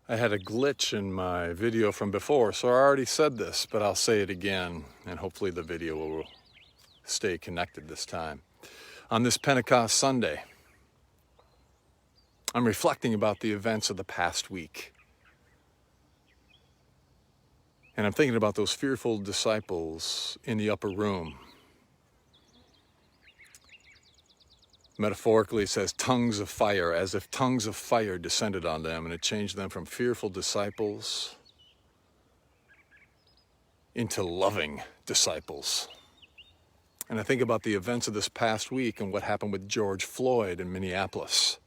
I had a glitch in my video from before, so I already said this, but I'll say it again, and hopefully the video will stay connected this time. On this Pentecost Sunday, I'm reflecting about the events of the past week. And I'm thinking about those fearful disciples in the upper room. Metaphorically, it says tongues of fire, as if tongues of fire descended on them, and it changed them from fearful disciples into loving disciples. And I think about the events of this past week and what happened with George Floyd in Minneapolis.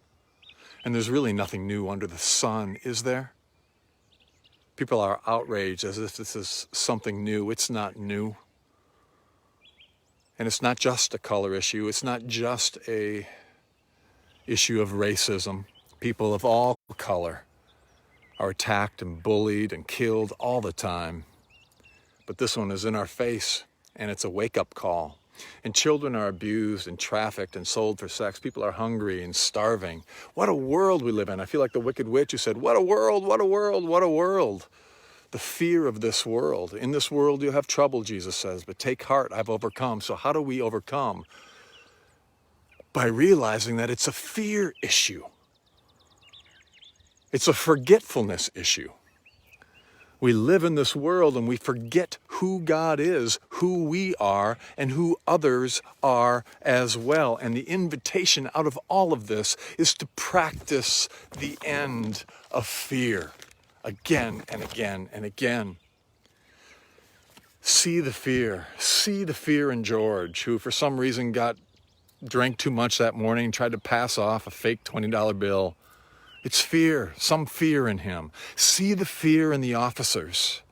And there's really nothing new under the sun, is there? People are outraged as if this is something new. It's not new. And it's not just a color issue. It's not just a issue of racism. People of all color are attacked and bullied and killed all the time. But this one is in our face, and it's a wake-up call. And children are abused and trafficked and sold for sex. People are hungry and starving. What a world we live in. I feel like the Wicked Witch who said, what a world, what a world, what a world. The fear of this world. In this world you have trouble, Jesus says, but take heart, I've overcome. So how do we overcome? By realizing that it's a fear issue. It's a forgetfulness issue. We live in this world and we forget who God is, who we are, and who others are as well. And the invitation out of all of this is to practice the end of fear again and again and again. See the fear in George, who for some reason drank too much that morning, tried to pass off a fake $20 bill. It's fear, some fear in him. See the fear in the officers,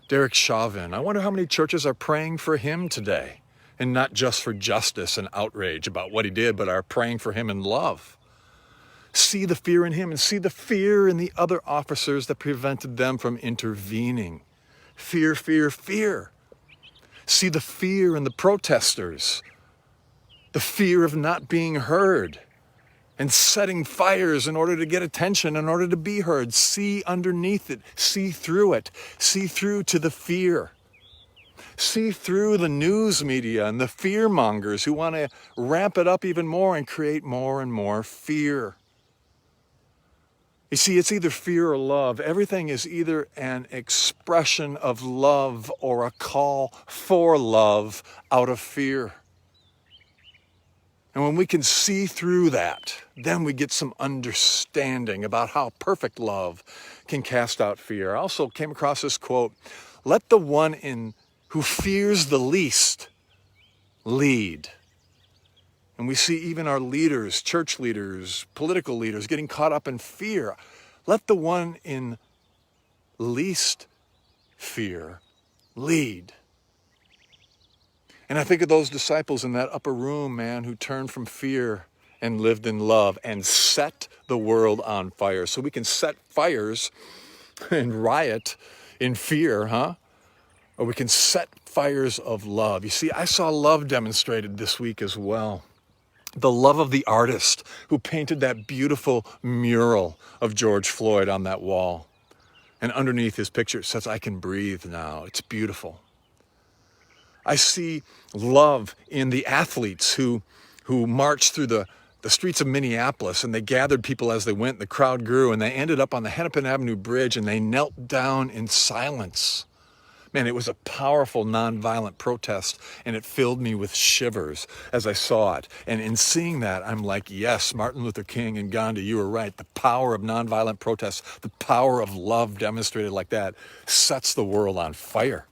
Derek Chauvin. I wonder how many churches are praying for him today, and not just for justice and outrage about what he did, but are praying for him in love. See the fear in him, and see the fear in the other officers that prevented them from intervening. Fear, fear, fear. See the fear in the protesters, the fear of not being heard, and setting fires in order to get attention, in order to be heard. See underneath it, see through it, see through to the fear. See through the news media and the fear mongers who want to ramp it up even more and create more and more fear. You see, it's either fear or love. Everything is either an expression of love or a call for love out of fear. And when we can see through that, then we get some understanding about how perfect love can cast out fear. I also came across this quote, let the one who fears the least lead. And we see even our leaders, church leaders, political leaders getting caught up in fear. Let the one in least fear lead. And I think of those disciples in that upper room, man, who turned from fear and lived in love and set the world on fire. So we can set fires and riot in fear, Or we can set fires of love. You see, I saw love demonstrated this week as well. The love of the artist who painted that beautiful mural of George Floyd on that wall. And underneath his picture it says, I can breathe now. It's beautiful. I see love in the athletes who marched through the streets of Minneapolis, and they gathered people as they went. The crowd grew, and they ended up on the Hennepin Avenue Bridge, and they knelt down in silence. Man, it was a powerful nonviolent protest, and it filled me with shivers as I saw it. And in seeing that, I'm like, yes, Martin Luther King and Gandhi, you were right. The power of nonviolent protest, the power of love demonstrated like that, sets the world on fire.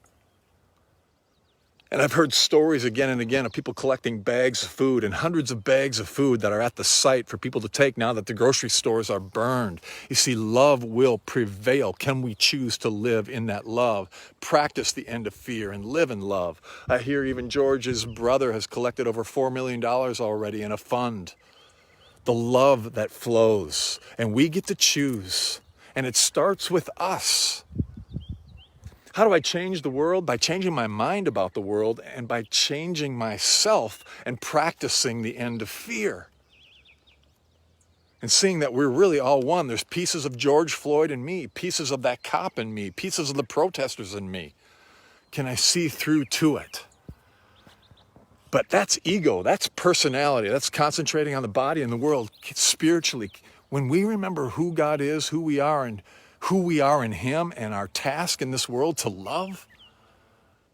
And I've heard stories again and again of people collecting bags of food and hundreds of bags of food that are at the site for people to take now that the grocery stores are burned. You see, love will prevail. Can we choose to live in that love? Practice the end of fear and live in love. I hear even George's brother has collected over $4 million already in a fund. The love that flows, and we get to choose. And it starts with us. How do I change the world? By changing my mind about the world and by changing myself and practicing the end of fear. And seeing that we're really all one. There's pieces of George Floyd in me, pieces of that cop in me, pieces of the protesters in me. Can I see through to it? But that's ego, that's personality, that's concentrating on the body and the world. Spiritually, when we remember who God is, who we are, and who we are in Him, and our task in this world to love,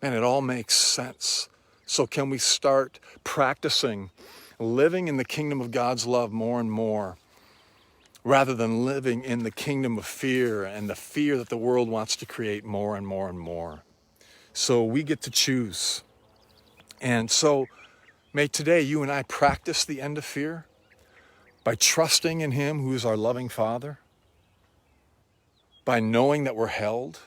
man, it all makes sense. So can we start practicing living in the kingdom of God's love more and more, rather than living in the kingdom of fear and the fear that the world wants to create more and more and more? So we get to choose. And so may today you and I practice the end of fear by trusting in Him who is our loving Father, by knowing that we're held,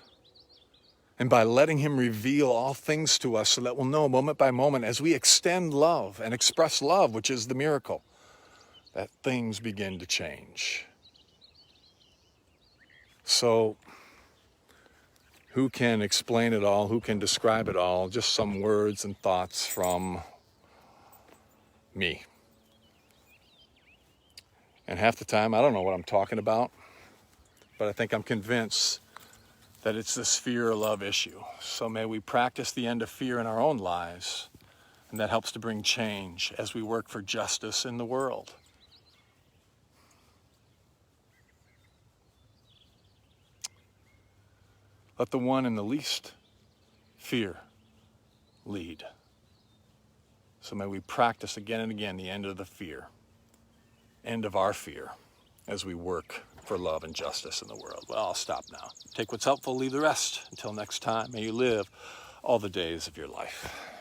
and by letting Him reveal all things to us so that we'll know moment by moment as we extend love and express love, which is the miracle, that things begin to change. So who can explain it all? Who can describe it all? Just some words and thoughts from me. And half the time, I don't know what I'm talking about, but I think I'm convinced that it's this fear or love issue. So may we practice the end of fear in our own lives, and that helps to bring change as we work for justice in the world. Let the one in the least fear lead. So may we practice again and again the end of the fear, end of our fear, as we work for love and justice in the world. Well, I'll stop now. Take what's helpful, leave the rest. Until next time, may you live all the days of your life.